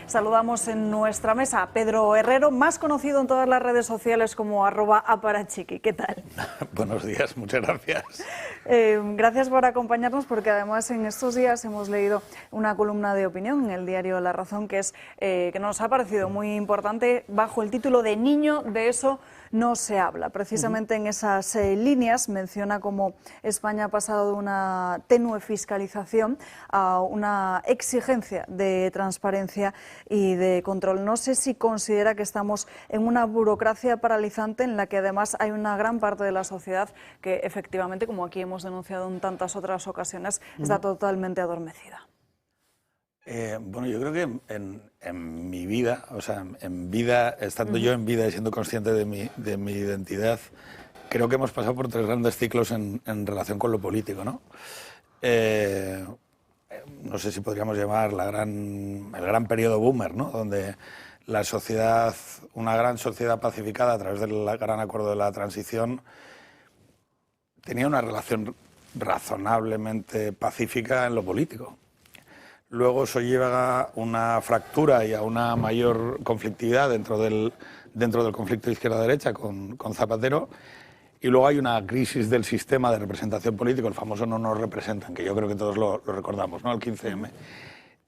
Saludamos en nuestra mesa a Pedro Herrero, más conocido en todas las redes sociales como @aparachiqui. ¿Qué tal? Buenos días, muchas gracias. Gracias por acompañarnos, porque además en estos días hemos leído una columna de opinión en el diario La Razón que nos ha parecido muy importante, bajo el título de Niño, de eso no se habla. Precisamente en esas líneas menciona cómo España ha pasado de una tenue fiscalización a una exigencia de transparencia y de control. No sé si considera que estamos en una burocracia paralizante en la que además hay una gran parte de la sociedad que efectivamente, como aquí hemos denunciado en tantas otras ocasiones, está totalmente adormecida. Bueno, yo creo que en mi vida, o sea, en vida, estando yo en vida y siendo consciente de mi identidad, creo que hemos pasado por tres grandes ciclos en relación con lo político, ¿no? No sé si podríamos llamar el gran periodo boomer, ¿no? Donde la sociedad, una gran sociedad pacificada a través del gran acuerdo de la transición, tenía una relación razonablemente pacífica en lo político. Luego eso lleva a una fractura y a una mayor conflictividad dentro del conflicto izquierda-derecha con Zapatero. Y luego hay una crisis del sistema de representación política, el famoso no nos representan, que yo creo que todos lo recordamos, ¿no? El 15M.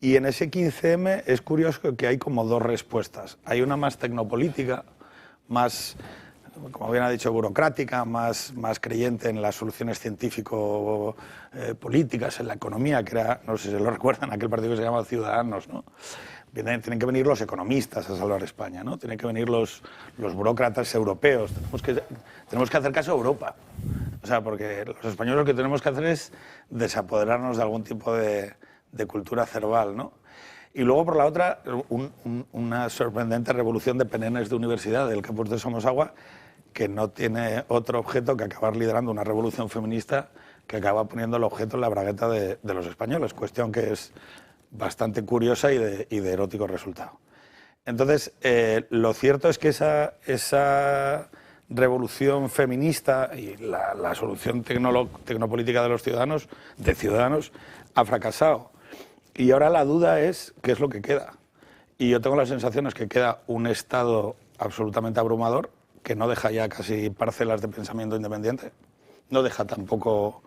Y en ese 15M es curioso que hay como dos respuestas. Hay una más tecnopolítica, más, como bien ha dicho, burocrática, más creyente en las soluciones científico-políticas, en la economía, que era, no sé si lo recuerdan, aquel partido que se llama Ciudadanos, ¿no? Tienen que venir los economistas a salvar España, ¿no? Tienen que venir los burócratas europeos. Tenemos que hacer caso a Europa. O sea, porque los españoles lo que tenemos que hacer es desapoderarnos de algún tipo de cultura cerval, ¿no? Y luego, por la otra, una sorprendente revolución de penenes de universidad del campus de Somosagua, que no tiene otro objeto que acabar liderando una revolución feminista que acaba poniendo el objeto en la bragueta de los españoles, cuestión que es bastante curiosa y de erótico resultado. Entonces, lo cierto es que esa revolución feminista y la solución tecnopolítica de los ciudadanos, ha fracasado. Y ahora la duda es qué es lo que queda. Y yo tengo la sensación es que queda un Estado absolutamente abrumador, que no deja ya casi parcelas de pensamiento independiente, no deja tampoco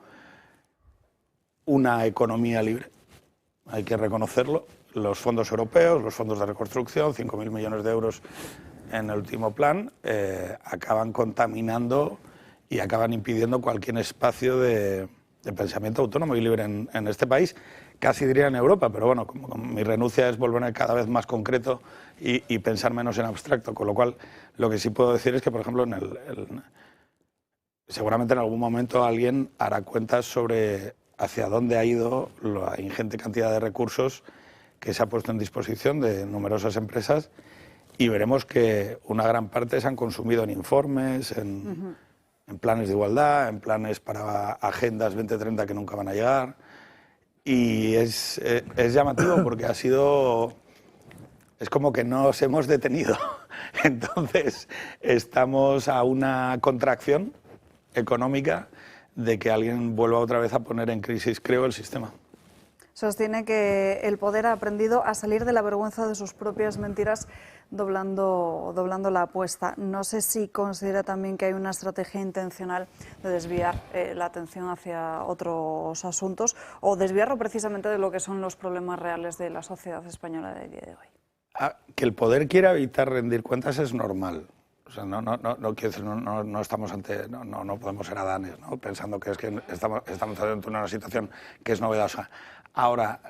una economía libre. Hay que reconocerlo. Los fondos europeos, los fondos de reconstrucción, 5.000 millones de euros en el último plan, acaban contaminando y acaban impidiendo cualquier espacio de pensamiento autónomo y libre en este país, casi diría en Europa, pero bueno, como mi renuncia es volverme cada vez más concreto y pensar menos en abstracto, con lo cual lo que sí puedo decir es que, por ejemplo, seguramente en algún momento alguien hará cuentas sobre hacia dónde ha ido la ingente cantidad de recursos que se ha puesto en disposición de numerosas empresas y veremos que una gran parte se han consumido en informes, en planes de igualdad, en planes para agendas 2030 que nunca van a llegar. Y es llamativo porque es como que nos hemos detenido. Entonces estamos a una contracción económica de que alguien vuelva otra vez a poner en crisis, creo, el sistema. Sostiene que el poder ha aprendido a salir de la vergüenza de sus propias mentiras doblando la apuesta. No sé si considera también que hay una estrategia intencional de desviar la atención hacia otros asuntos o desviarlo precisamente de lo que son los problemas reales de la sociedad española del día de hoy. Que el poder quiera evitar rendir cuentas es normal. O sea, no quiero decir, no estamos no podemos ser adanes, ¿no? Pensando que estamos ante una situación que es novedosa. Ahora,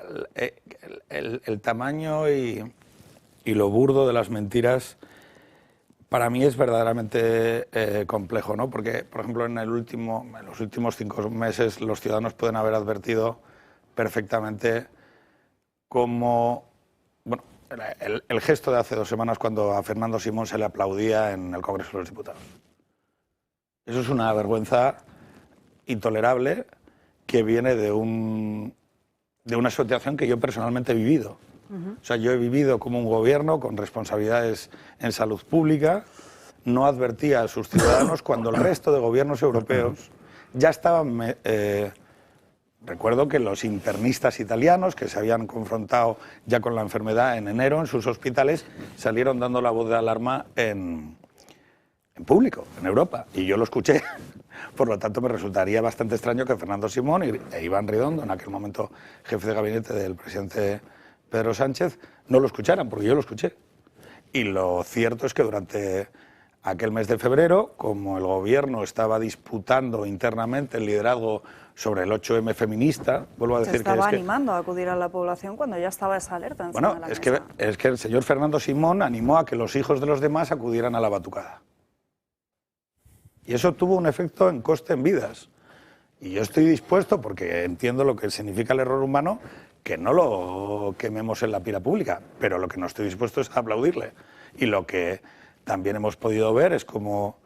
el tamaño y lo burdo de las mentiras para mí es verdaderamente complejo, ¿no? Porque, por ejemplo, en los últimos 5 meses los ciudadanos pueden haber advertido perfectamente cómo, bueno, el gesto de hace 2 semanas cuando a Fernando Simón se le aplaudía en el Congreso de los Diputados. Eso es una vergüenza intolerable que viene de una situación que yo personalmente he vivido. O sea, yo he vivido como un gobierno con responsabilidades en salud pública, no advertía a sus ciudadanos cuando el resto de gobiernos europeos ya estaban recuerdo que los internistas italianos que se habían confrontado ya con la enfermedad en enero en sus hospitales salieron dando la voz de alarma en público, en Europa, y yo lo escuché. Por lo tanto, me resultaría bastante extraño que Fernando Simón e Iván Redondo, en aquel momento jefe de gabinete del presidente Pedro Sánchez, no lo escucharan, porque yo lo escuché. Y lo cierto es que durante aquel mes de febrero, como el gobierno estaba disputando internamente el liderazgo sobre el 8M feminista, vuelvo a decir que estaba que animando a acudir a la población cuando ya estaba esa alerta encima bueno, de la es mesa. es que el señor Fernando Simón animó a que los hijos de los demás acudieran a la batucada. Y eso tuvo un efecto en coste en vidas. Y yo estoy dispuesto, porque entiendo lo que significa el error humano, que no lo quememos en la pira pública, pero lo que no estoy dispuesto es a aplaudirle. Y lo que también hemos podido ver es como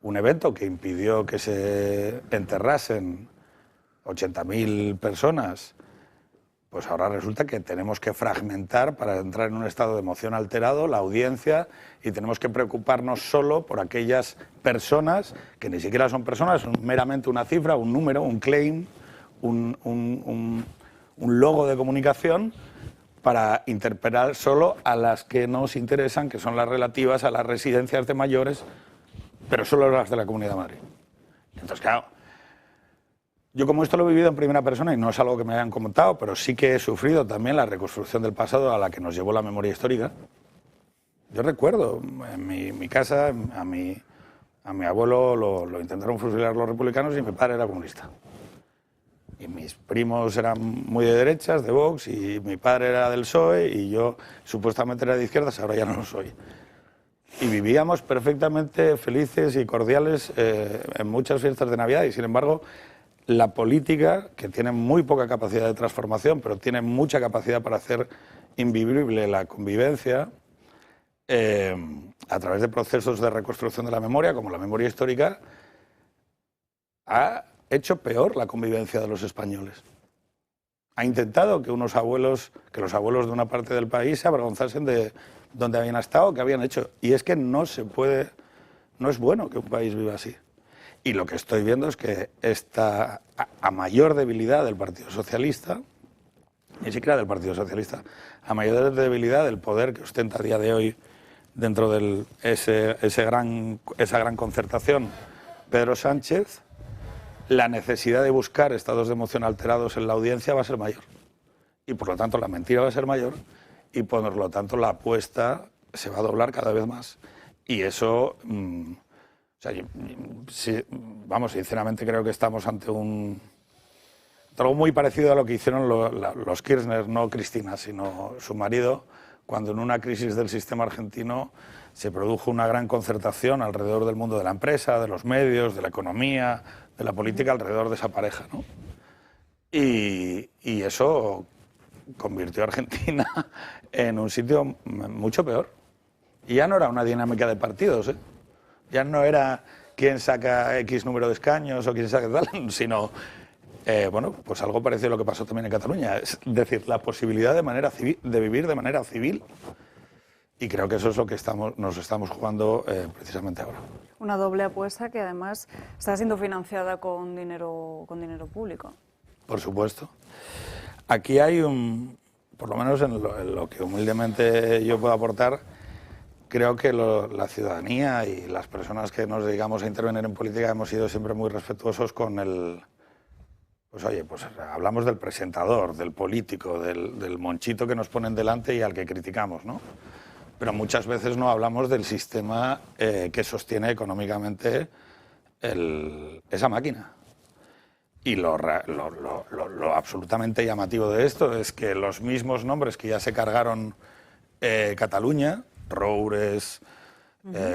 un evento que impidió que se enterrasen 80.000 personas, pues ahora resulta que tenemos que fragmentar para entrar en un estado de emoción alterado la audiencia y tenemos que preocuparnos solo por aquellas personas que ni siquiera son personas, son meramente una cifra, un número, un claim, un logo de comunicación para interpelar solo a las que nos interesan, que son las relativas a las residencias de mayores, pero solo las de la Comunidad de Madrid. Entonces, claro, yo como esto lo he vivido en primera persona y no es algo que me hayan comentado, pero sí que he sufrido también la reconstrucción del pasado a la que nos llevó la memoria histórica. Yo recuerdo en mi casa, a mi abuelo lo intentaron fusilar los republicanos y mi padre era comunista. Y mis primos eran muy de derechas, de Vox, y mi padre era del PSOE y yo supuestamente era de izquierdas, ahora ya no lo soy. Y vivíamos perfectamente felices y cordiales en muchas fiestas de Navidad y sin embargo la política, que tiene muy poca capacidad de transformación, pero tiene mucha capacidad para hacer invivible la convivencia, a través de procesos de reconstrucción de la memoria, como la memoria histórica, ha hecho peor la convivencia de los españoles. Ha intentado que los abuelos de una parte del país se avergonzasen de donde habían estado, que habían hecho. Y es que no se puede, no es bueno que un país viva así. Y lo que estoy viendo es que esta, a mayor debilidad del Partido Socialista, ni siquiera del Partido Socialista, a mayor debilidad del poder que ostenta a día de hoy dentro de esa gran concertación Pedro Sánchez, la necesidad de buscar estados de emoción alterados en la audiencia va a ser mayor. Y por lo tanto la mentira va a ser mayor y por lo tanto la apuesta se va a doblar cada vez más. Y eso... O sea, sí, vamos, sinceramente creo que estamos ante algo muy parecido a lo que hicieron los Kirchner, no Cristina, sino su marido, cuando en una crisis del sistema argentino se produjo una gran concertación alrededor del mundo de la empresa, de los medios, de la economía, de la política, alrededor de esa pareja, ¿no? Y eso convirtió a Argentina en un sitio mucho peor. Y ya no era una dinámica de partidos, ¿eh? Ya no era quién saca X número de escaños o quién saca tal, sino, bueno, pues algo parecido a lo que pasó también en Cataluña. Es decir, la posibilidad de vivir de manera civil. Y creo que eso es lo que nos estamos jugando precisamente ahora. Una doble apuesta que además está siendo financiada con dinero público. Por supuesto. Aquí hay por lo menos en lo que humildemente yo puedo aportar, creo que la ciudadanía y las personas que nos dedicamos a intervenir en política hemos sido siempre muy respetuosos con pues oye, pues hablamos del presentador, del político, del monchito que nos ponen delante y al que criticamos, ¿no? Pero muchas veces no hablamos del sistema que sostiene económicamente esa máquina. Y lo absolutamente llamativo de esto es que los mismos nombres que ya se cargaron Cataluña, Roures,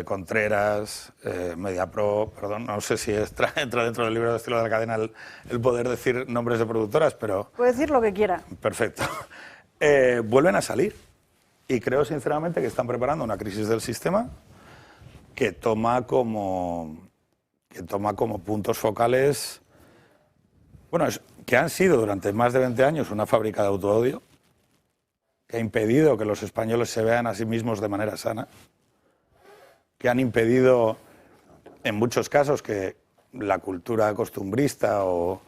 Contreras, Mediapro, perdón, no sé si entra dentro del libro de estilo de la cadena el poder decir nombres de productoras, pero... Puede decir lo que quiera. Perfecto. Vuelven a salir y creo sinceramente que están preparando una crisis del sistema que toma como puntos focales, bueno, que han sido durante más de 20 años una fábrica de autoodio, que ha impedido que los españoles se vean a sí mismos de manera sana, que han impedido, en muchos casos, que la cultura costumbrista o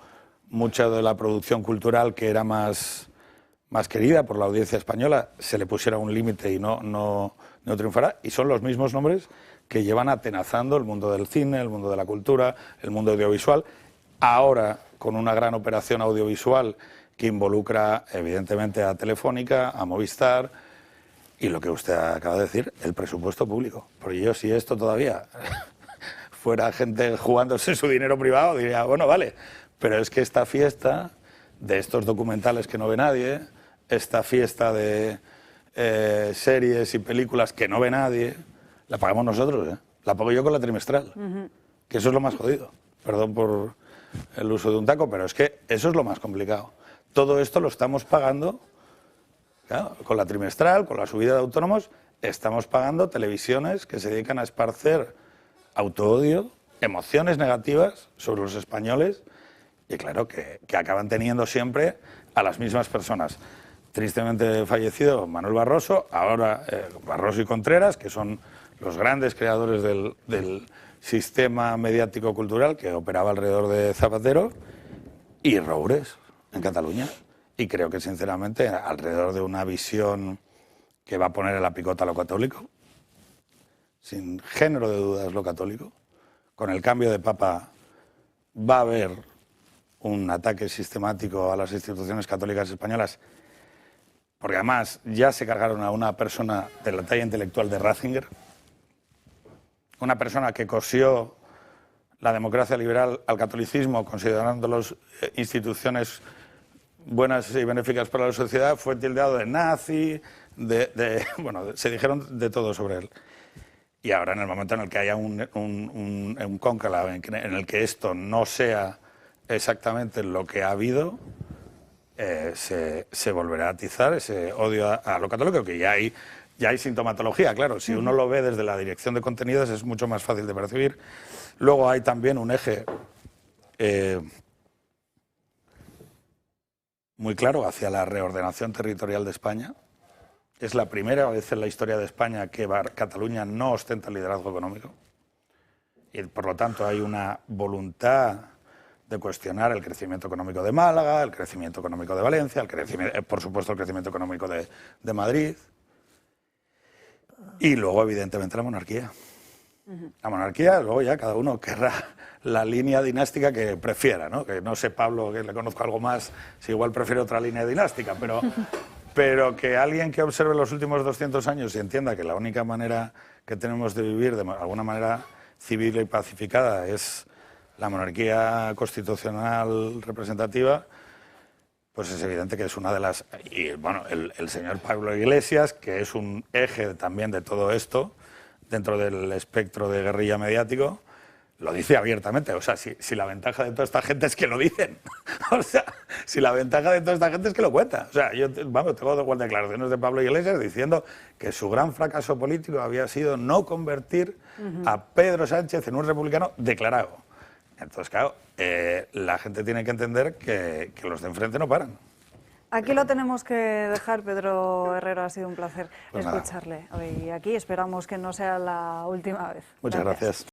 mucha de la producción cultural que era más querida por la audiencia española se le pusiera un límite y no triunfara, y son los mismos nombres que llevan atenazando el mundo del cine, el mundo de la cultura, el mundo audiovisual, ahora con una gran operación audiovisual que involucra evidentemente a Telefónica, a Movistar, y lo que usted acaba de decir, el presupuesto público. Porque yo, si esto todavía fuera gente jugándose su dinero privado, diría, bueno, vale, pero es que esta fiesta de estos documentales que no ve nadie, esta fiesta de series y películas que no ve nadie, la pagamos nosotros, ¿eh? La pago yo con la trimestral, que eso es lo más jodido. Perdón por el uso de un taco, pero es que eso es lo más complicado. Todo esto lo estamos pagando, claro, con la trimestral, con la subida de autónomos, estamos pagando televisiones que se dedican a esparcer autoodio, emociones negativas sobre los españoles, y claro, que acaban teniendo siempre a las mismas personas. Tristemente fallecido Manuel Barroso, ahora Barroso y Contreras, que son los grandes creadores del sistema mediático-cultural que operaba alrededor de Zapatero, y Roures, en Cataluña. Y creo que, sinceramente, alrededor de una visión que va a poner en la picota a lo católico, sin género de dudas lo católico, con el cambio de Papa va a haber un ataque sistemático a las instituciones católicas españolas, porque además ya se cargaron a una persona de la talla intelectual de Ratzinger, una persona que cosió la democracia liberal al catolicismo, considerándolos instituciones buenas y benéficas para la sociedad, fue tildado de nazi, bueno, se dijeron de todo sobre él. Y ahora, en el momento en el que haya un cónclave en el que esto no sea exactamente lo que ha habido, se volverá a atizar ese odio a lo católico, que ya hay sintomatología, claro. Si uno lo ve desde la dirección de contenidos es mucho más fácil de percibir. Luego hay también un eje muy claro hacia la reordenación territorial de España. Es la primera vez en la historia de España que Cataluña no ostenta liderazgo económico. Y por lo tanto hay una voluntad de cuestionar el crecimiento económico de Málaga, el crecimiento económico de Valencia, por supuesto el crecimiento económico de Madrid. Y luego, evidentemente, la monarquía. La monarquía, luego ya cada uno querrá la línea dinástica que prefiera, ¿no? Que no sé, Pablo, que le conozco algo más, si igual prefiere otra línea dinástica, pero que alguien que observe los últimos 200 años y entienda que la única manera que tenemos de vivir de alguna manera civil y pacificada es la monarquía constitucional representativa, pues es evidente que es una de las... Y bueno, el señor Pablo Iglesias, que es un eje también de todo esto, dentro del espectro de guerrilla mediático, lo dice abiertamente. O sea, si la ventaja de toda esta gente es que lo dicen. O sea, si la ventaja de toda esta gente es que lo cuenta. O sea, yo tengo declaraciones de Pablo Iglesias diciendo que su gran fracaso político había sido no convertir a Pedro Sánchez en un republicano declarado. Entonces, claro, la gente tiene que entender que los de enfrente no paran. Aquí lo tenemos que dejar, Pedro Herrero, ha sido un placer Pues escucharle hoy aquí. Esperamos que no sea la última vez. Muchas gracias.